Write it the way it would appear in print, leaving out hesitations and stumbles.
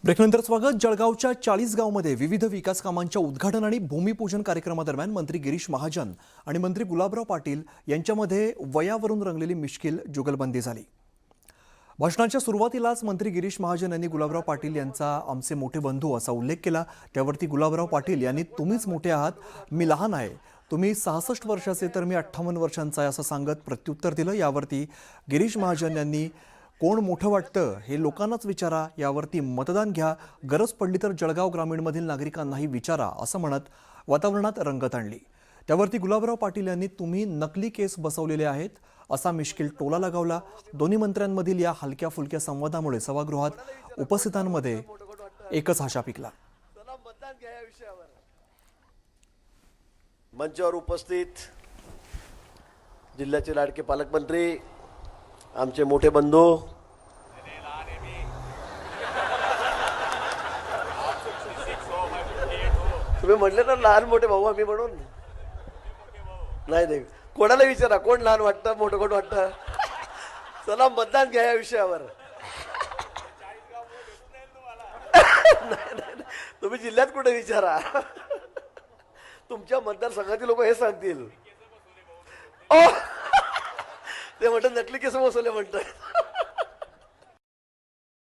ब्रेकनंतर स्वागत. जळगावच्या 40 गावमध्ये विविध विकास कामांच्या उद्घाटन आणि भूमिपूजन कार्यक्रमादरम्यान मंत्री गिरीश महाजन आणि मंत्री गुलाबराव पाटील यांच्यामध्ये वयावरून रंगलेली मिश्कील जुगलबंदी झाली. भाषणाच्या सुरुवातीलाच मंत्री गिरीश महाजन यांनी गुलाबराव पाटील यांचा आमचे मोठे बंधू असा उल्लेख केला. त्यावरती गुलाबराव पाटील यांनी तुम्हीच मोठे आहात, मी लहान आहे, तुम्ही 66 वर्षाचे तर मी 58 वर्षांचा आहे असं सांगत प्रत्युत्तर दिलं. यावरती गिरीश महाजन यांनी कोण मोठं वाटतं हे लोकांनाच विचारा, यावरती मतदान घ्या, गरज पडली तर जळगाव ग्रामीणमधील नागरिकांनाही विचारा असं म्हणत वातावरणात रंगत आणली. त्यावरती गुलाबराव पाटील यांनी तुम्ही नकली केस बसवलेले आहेत असा मिश्कील टोला लगावला. दोन्ही मंत्र्यांमधील या हलक्या फुलक्या संवादामुळे सभागृहात उपस्थितांमध्ये एकच हाशा पिकला. मंचावर उपस्थित जिल्ह्याचे लाडके पालकमंत्री, आमचे मोठे बंधू, तुम्ही म्हटले ना लहान मोठे भाऊ आम्ही म्हणून. नाही कोणाला विचारा कोण लहान वाटतं मोठं कोण वाटतं. चला मतदान घ्या या विषयावर. तुम्ही जिल्ह्यात कुठे विचारा, तुमच्या मतदारसंघातील लोक हे सांगतील. ते म्हणतात नकली केस बसवले म्हणतात.